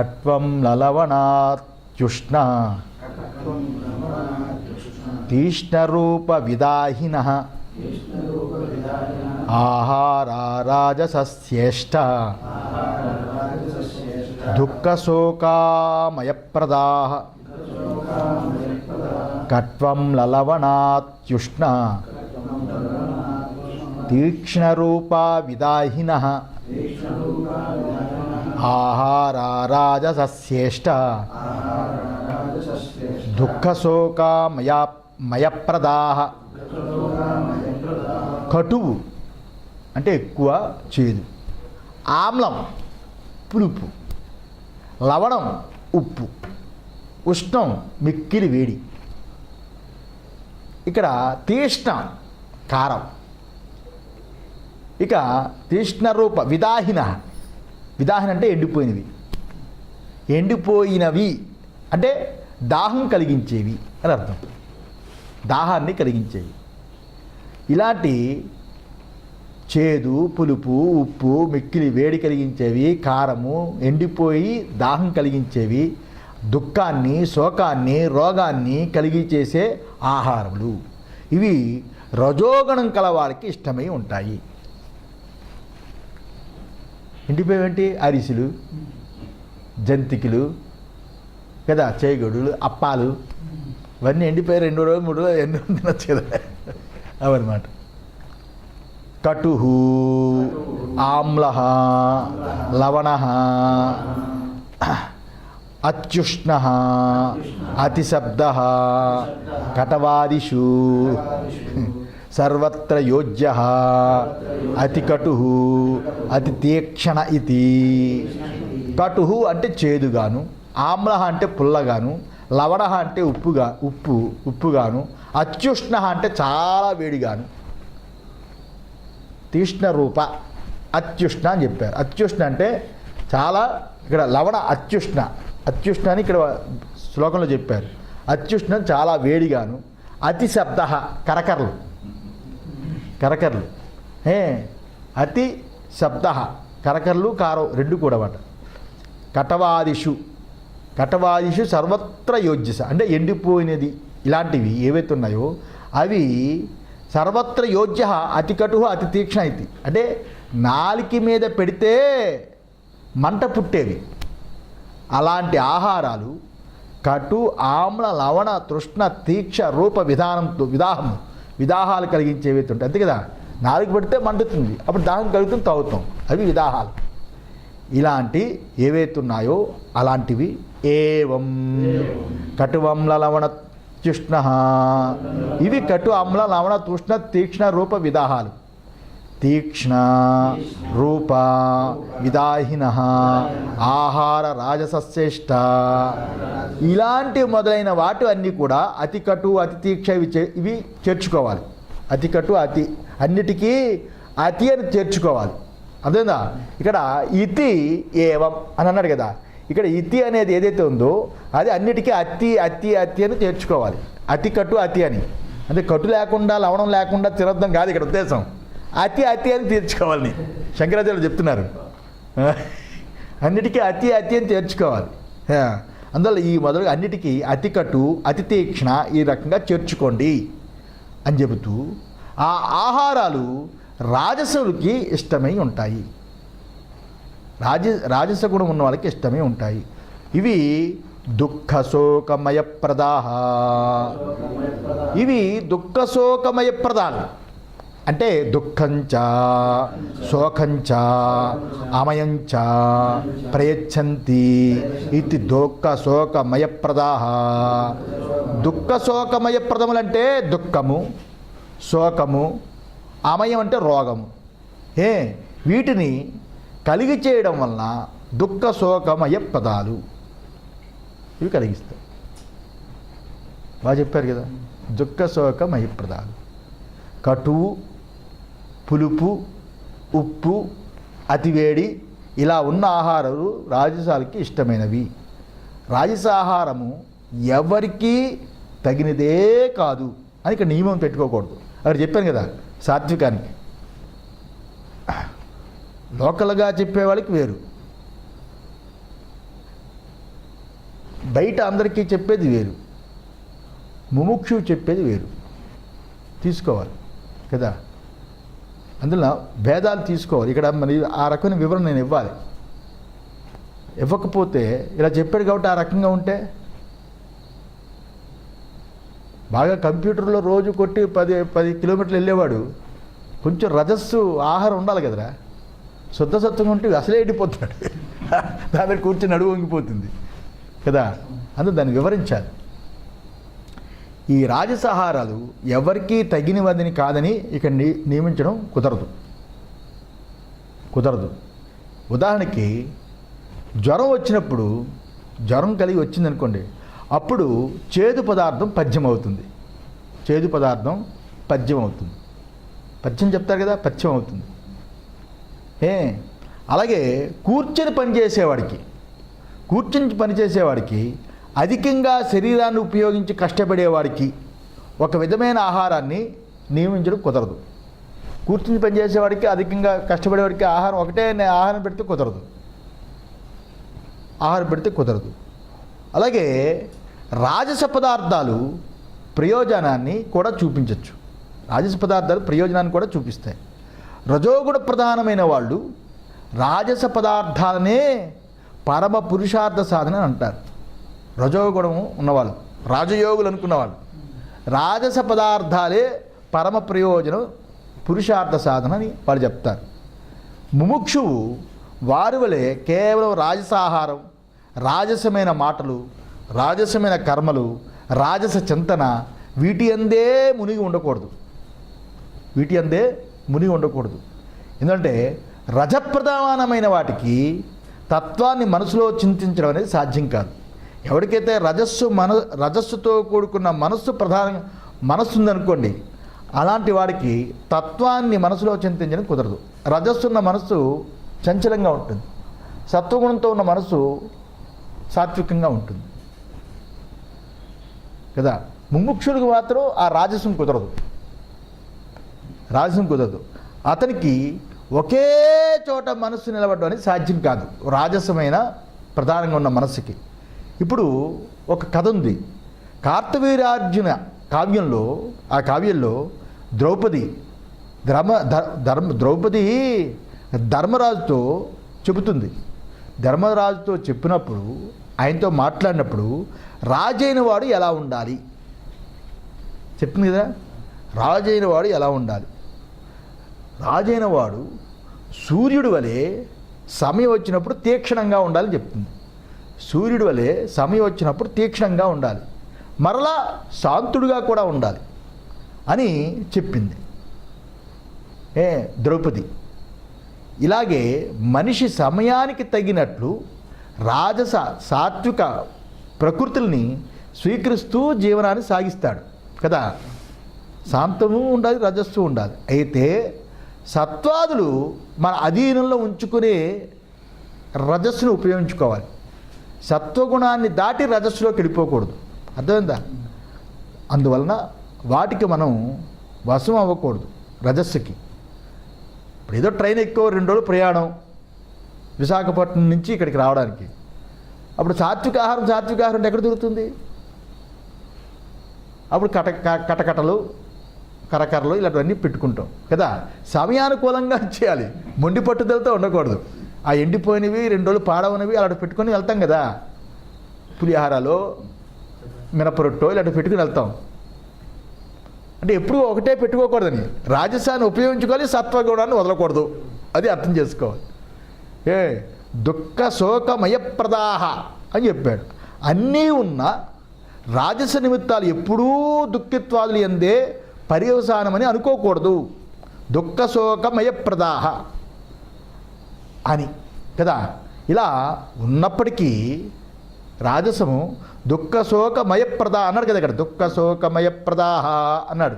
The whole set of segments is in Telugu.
కట్వం లలవణాత్యుష్ణ తీష్ణరూప విదాహిన ఆహారారాజసస్యేష్ట దుఃఖశోకామయప్రదా కట్వం లలవణాత్యుష్ణ తీక్ష్ణరూప విదాహిన ఆహారారాజసస్యేష్ట దుఃఖశోకామయప్రదా. కటువు అంటే ఎక్కువ చేదు, ఆమ్లం పులుపు, లవణం ఉప్పు, ఉష్ణం మిక్కిలి వేడి. ఇక్కడ తీష్ణ కారం. ఇక తీష్ణరూప విదాహిన. విదాహిన అంటే ఎండిపోయినవి. ఎండిపోయినవి అంటే దాహం కలిగించేవి అని అర్థం. దాహాన్ని కలిగించేవి. ఇలాంటి చేదు, పులుపు, ఉప్పు, మిక్కిలి వేడి కలిగించేవి, కారము, ఎండిపోయి దాహం కలిగించేవి, దుఃఖాన్ని, శోకాన్ని, రోగాన్ని కలిగించేసే ఆహారములు. ఇవి రజోగుణం కలవారికి ఇష్టమై ఉంటాయి. ఎండిపోయేంటి అరిసెలు, జంతికలు కదా, చేగొడులు, అప్పాలు, ఇవన్నీ ఎండిపోయి 2 రోజులు 3 రోజులు ఎన్నో తినొచ్చు కదా, అవన్నమాట. కటు, ఆమ్ల, లవణ, అత్యుష్ణ, అతిశబ్ద, కటవాదిషు సర్వత్ర యోజ్య, అతికటు, అతి తీక్షణ ఇది. కటు అంటే చేదుగాను, ఆమ్ల అంటే పుల్లగాను, లవణ అంటే ఉప్పుగాను, అత్యుష్ణ అంటే చాలా వేడిగాను. తీష్ణ రూప అత్యుష్ణ అని చెప్పారు. అత్యుష్ణ అంటే చాలా, ఇక్కడ లవణ అత్యుష్ణ, అత్యుష్ణ అని ఇక్కడ శ్లోకంలో చెప్పారు. అత్యుష్ణం చాలా వేడిగాను. అతి శబ్ద కరకరలు, అతి శబ్ద కరకరలు, కారం రెండు కూడా మాట. కటవాదిషు, కటవాదిషు సర్వత్ర యోజ్యస అంటే ఎండిపోయినది. ఇలాంటివి ఏవైతే ఉన్నాయో అవి సర్వత్ర యోజ్య, అతి కటు, అతి తీక్షణ ఇది. అంటే నాలికి మీద పెడితే మంట పుట్టేవి. అలాంటి ఆహారాలు కటు, ఆమ్ల, లవణ, తృష్ణ, తీక్ష రూప విదాహాలు కలిగించేవి ఉంటాయి. అంతే కదా, నాలుగు పెడితే మండుతుంది, అప్పుడు దాహం కలుగుతుంది, తాగుతాం. అవి విదాహాలు. ఇలాంటి ఏవైతే ఉన్నాయో అలాంటివి. ఏవం కటువం లవణ తృష్ణ, ఇవి కటు, ఆమ్ల, లవణ, తృష్ణ, తీక్ష్ణ రూప విదాహాలు. తీక్ష్ణ రూప విదాహిన ఆహార రాజసశ్రేష్ట. ఇలాంటి మొదలైన వాటి అన్నీ కూడా అతి కటు, అతి తీక్ష ఇవి చేర్చుకోవాలి. అతి కటు, అతి అన్నిటికీ అతి అని చేర్చుకోవాలి. అర్థమైందా? ఇక్కడ ఇతి ఏవం అని అన్నాడు కదా, ఇక్కడ ఇతి అనేది ఏదైతే ఉందో అది అన్నిటికీ అతి అతి అతి అని చేర్చుకోవాలి. అతి కటు, అతి అని. అంటే కటు లేకుండా, లవణం లేకుండా తినొద్దాం కాదు ఇక్కడ ఉద్దేశం. అతి అతి అని తీర్చుకోవాలని శంకరాచార్యులు చెప్తున్నారు. అన్నిటికీ అతి అతి అని చేర్చుకోవాలి. అందువల్ల ఈ మొదలుగా అన్నిటికీ అతి కటు, అతి తీక్షణ ఈ రకంగా చేర్చుకోండి అని చెబుతూ ఆ ఆహారాలు రాజసులకి ఇష్టమై ఉంటాయి. రాజస గుణం ఉన్న వాళ్ళకి ఇష్టమై ఉంటాయి. ఇవి దుఃఖశోకమయప్రదాహ. ఇవి దుఃఖశోకమయప్రదాలు. అంటే దుఃఖంచ, శోకంచ, అమయంచ ప్రయచ్చంతి ఇది దుఃఖశోకమయప్రదాహ. దుఃఖశోకమయప్రదములంటే దుఃఖము, శోకము, అమయం అంటే రోగము. వీటిని కలిగి చేయడం వలన దుఃఖశోకమయ పదాలు ఇవి కలిగిస్తాయి. బాగా చెప్పారు కదా, దుఃఖశోకమయ పదాలు. కటువు, పులుపు, ఉప్పు, అతివేడి ఇలా ఉన్న ఆహారాలు రాజసాలకి ఇష్టమైనవి. రాజసాహారము ఎవరికీ తగినదే కాదు అని ఇక్కడ నియమం పెట్టుకోకూడదు. అక్కడ చెప్పాను కదా, సాత్వికానికి లోకల్గా చెప్పేవాళ్ళకి వేరు, బయట అందరికీ చెప్పేది వేరు, ముముక్షువు చెప్పేది వేరు. తీసుకోవాలి కదా, అందులో భేదాలు తీసుకోవాలి. ఇక్కడ మరి ఆ రకమైన వివరణ నేను ఇవ్వాలి. ఇవ్వకపోతే ఇలా చెప్పాడు కాబట్టి ఆ రకంగా ఉంటే, బాగా కంప్యూటర్లో రోజు కొట్టి 10 కిలోమీటర్లు వెళ్ళేవాడు కొంచెం రజస్సు ఆహారం ఉండాలి కదరా. శుద్ధ సత్వంగా ఉంటే అసలే ఎండిపోతున్నాడు, దాని మీద కూర్చొని అడుగు వంగిపోతుంది కదా. అందుకు దాన్ని వివరించాలి. ఈ రాజసాహారాలు ఎవరికీ తగినవదని కాదని ఇక నియమించడం కుదరదు. ఉదాహరణకి జ్వరం వచ్చినప్పుడు, జ్వరం కలిగి వచ్చిందనుకోండి, అప్పుడు చేదు పదార్థం పద్యం అవుతుంది. చేదు పదార్థం పద్యం అవుతుంది. పద్యం చెప్తారు కదా, పథ్యం అవుతుంది. అలాగే కూర్చొని పనిచేసేవాడికి అధికంగా శరీరాన్ని ఉపయోగించి కష్టపడేవాడికి ఒక విధమైన ఆహారాన్ని నియమించడం కుదరదు. కూర్చుని పనిచేసేవాడికి, అధికంగా కష్టపడేవాడికి ఆహారం ఒకటే ఆహారం పెడితే కుదరదు. అలాగే రాజస పదార్థాలు ప్రయోజనాన్ని కూడా చూపించవచ్చు. రాజస పదార్థాలు ప్రయోజనాన్ని కూడా చూపిస్తాయి. రజోగుణ ప్రధానమైన వాళ్ళు రాజస పదార్థాలనే పరమ పురుషార్థ సాధన అంటారు. రజోగుణము ఉన్నవాళ్ళు, రాజయోగులు అనుకున్నవాళ్ళు రాజస పదార్థాలే పరమ ప్రయోజనం, పురుషార్థ సాధన అని వాళ్ళు చెప్తారు. ముముక్షువు వారి వలె కేవలం రాజసాహారం, రాజసమైన మాటలు, రాజసమైన కర్మలు, రాజస చింతన వీటి అందే మునిగి ఉండకూడదు. ఎందుకంటే రజప్రధానమైన వాటికి తత్వాన్ని మనసులో చింతించడం అనేది సాధ్యం కాదు. ఎవరికైతే రజస్సుతో కూడుకున్న మనస్సు ఉందనుకోండి, అలాంటి వాడికి తత్వాన్ని మనసులో చింతించడం కుదరదు. రజస్సున్న మనస్సు చంచలంగా ఉంటుంది, సత్వగుణంతో ఉన్న మనస్సు సాత్వికంగా ఉంటుంది కదా. ముముక్షులకు మాత్రం ఆ రాజసం కుదరదు. అతనికి ఒకే చోట మనస్సు నిలబడడం అనేది సాధ్యం కాదు, రాజసమైన ప్రధానంగా ఉన్న మనస్సుకి. ఇప్పుడు ఒక కథ ఉంది. కార్తవీర్యార్జున కావ్యంలో ద్రౌపది ధర్మరాజుతో చెబుతుంది. ధర్మరాజుతో చెప్పినప్పుడు, ఆయనతో మాట్లాడినప్పుడు రాజైన వాడు ఎలా ఉండాలి చెప్పింది కదా. రాజైన వాడు ఎలా ఉండాలి? రాజైన వాడు సూర్యుడి వలె సమయం వచ్చినప్పుడు తీక్షణంగా ఉండాలని చెప్తుంది. సూర్యుడి వలె సమయం వచ్చినప్పుడు తీక్షణంగా ఉండాలి, మరలా శాంతుడుగా కూడా ఉండాలి అని చెప్పింది ద్రౌపది. ఇలాగే మనిషి సమయానికి తగినట్లు రాజస సాత్విక ప్రకృతుల్ని స్వీకరిస్తూ జీవనాన్ని సాగిస్తాడు కదా. శాంతము ఉండాలి, రజస్సు ఉండాలి. అయితే సత్వాదులు మన అధీనంలో ఉంచుకునే రజస్సును ఉపయోగించుకోవాలి. సత్వగుణాన్ని దాటి రజస్సులోకి వెళ్ళిపోకూడదు. అర్థమైందా? అందువలన వాటికి మనం వశం అవ్వకూడదు రజస్సుకి. ఇప్పుడు ఏదో ట్రైన్ ఎక్కువ 2 రోజులు ప్రయాణం విశాఖపట్నం నుంచి ఇక్కడికి రావడానికి, అప్పుడు సాత్విక ఆహారం అంటే ఎక్కడ దొరుకుతుంది? అప్పుడు కటకటలు, కరకరలు ఇలాంటివన్నీ పెట్టుకుంటాం కదా. సమయానుకూలంగా చేయాలి, మొండి పట్టుదలతో ఉండకూడదు. ఆ ఎండిపోయినవి 2 రోజులు పాడవనివి అలాంటి పెట్టుకొని వెళ్తాం కదా. పులిహారాలో మినపరొట్టో ఇలాంటివి పెట్టుకుని వెళ్తాం. అంటే ఎప్పుడు ఒకటే పెట్టుకోకూడదని, రాజసాన్ని ఉపయోగించుకోవాలి, సత్వగుణాన్ని వదలకూడదు. అది అర్థం చేసుకోవాలి. దుఃఖ శోకమయప్రదాహ అని చెప్పాడు. అన్నీ ఉన్న రాజస నిమిత్తాలు ఎప్పుడూ దుఃఖిత్వాదులు ఎందే పర్యవసానమని అనుకోకూడదు. దుఃఖ శోకమయప్రదాహ అని కదా. ఇలా ఉన్నప్పటికీ రాజసము దుఃఖ శోకమయప్రదా అన్నాడు కదా. ఇక్కడ దుఃఖ శోకమయప్రదాహ అన్నాడు.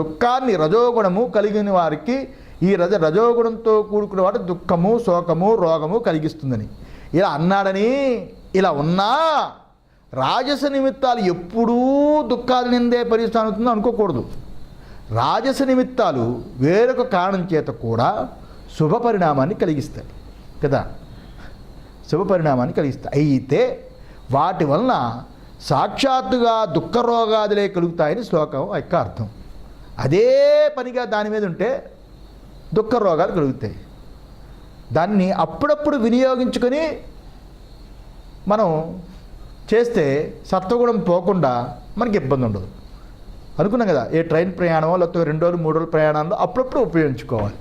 దుఃఖాన్ని రజోగుణము కలిగిన వారికి ఈ రజోగుణంతో కూడుకున్న వాటి దుఃఖము, శోకము, రోగము కలిగిస్తుందని ఇలా అన్నాడని, ఇలా ఉన్నా రాజస నిమిత్తాలు ఎప్పుడూ దుఃఖాలు నిందే పరిస్థితి అనుకోకూడదు. రాజస నిమిత్తాలు వేరొక కారణం చేత కూడా శుభ పరిణామాన్ని కలిగిస్తాయి కదా. శుభ పరిణామాన్ని కలిగిస్తాయి. అయితే వాటి వలన సాక్షాత్తుగా దుఃఖరోగాదులే కలుగుతాయని శ్లోకం యొక్క అర్థం. అదే పనిగా దాని మీద ఉంటే దుఃఖరోగాలు కలుగుతాయి. దాన్ని అప్పుడప్పుడు వినియోగించుకొని మనం చేస్తే సత్వగుణం పోకుండా మనకి ఇబ్బంది ఉండదు. అనుకున్నాం కదా, ఏ ట్రైన్ ప్రయాణమో లేకపోతే 2 రోజులు 3 రోజుల ప్రయాణంలో అప్పుడప్పుడు ఉపయోగించుకోవాలి.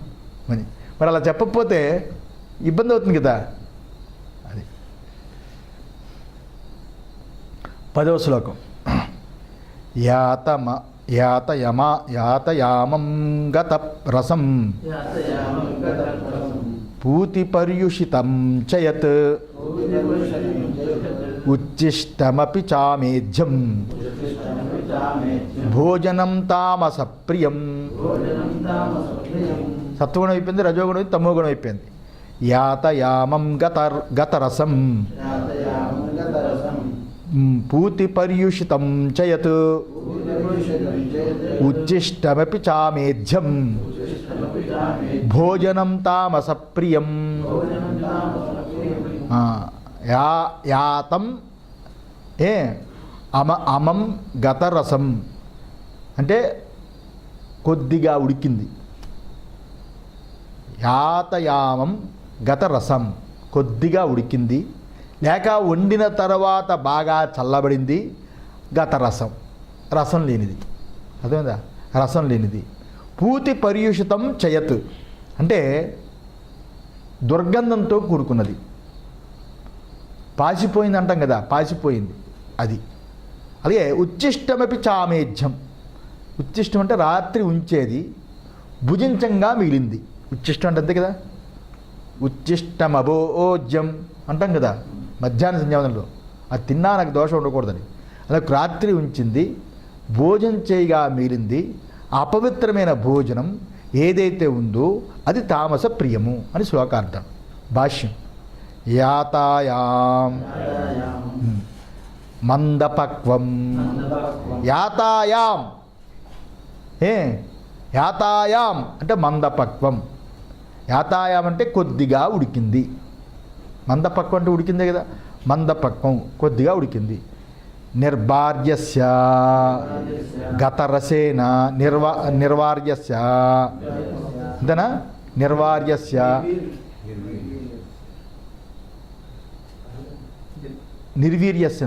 మరి అలా చెప్పకపోతే ఇబ్బంది అవుతుంది కదా. అది 10వ శ్లోకం. యాతయామం గత రసం పూతి పర్యుషితం చయత్ ఉచ్చిష్టమపి చామేధ్యం భోజనం తామస ప్రియం. సత్వగుణం అయిపోయింది, రజోగుణం అయిపోయింది, తమోగుణం అయిపోయింది. యాతయామం గతరసం పూతి పర్యుషితం చయత్ ఉచ్చిష్టమపి చామేధ్యం భోజనం తామస ప్రియం. యాతం అమం గతరసం అంటే కొద్దిగా ఉడికింది. యాతయామం గతరసం కొద్దిగా ఉడికింది, లేక వండిన తర్వాత బాగా చల్లబడింది. గతరసం రసం లేనిది, అర్థమైందా? రసం లేనిది. పూతి పర్యుషితం చయత్ అంటే దుర్గంధంతో కూడుకున్నది. పాసిపోయింది అంటాం కదా, పాసిపోయింది అది. అలాగే ఉచ్చిష్టమపి చామేధ్యం. ఉచ్చిష్టం అంటే రాత్రి ఉంచేది, భుజించంగా మిగిలింది. ఉచ్చిష్టం అంటే అంతే కదా. ఉచ్చిష్టమభోజ్యం అంటాం కదా మధ్యాహ్న సంధ్యావందనలో. అది తిన్నా నాకు దోషం ఉండకూడదని. అలా రాత్రి ఉంచింది, భోజనం చేయగా మిగిలింది. అపవిత్రమైన భోజనం ఏదైతే ఉందో అది తామస ప్రియము అని శ్లోకార్థం. భాష్యం. యాతాయాం మందపక్వం. యాతాయాం యాతాయాం అంటే మందపక్వం. యాతాయాం అంటే కొద్దిగా ఉడికింది. మందపక్వం అంటే ఉడికిందే కదా. మందపక్వం కొద్దిగా ఉడికింది. నిర్వార్యస్య గతరసేన నిర్వార్యస్య అంతేనా. నిర్వార్యస్య నిర్వీర్యస్య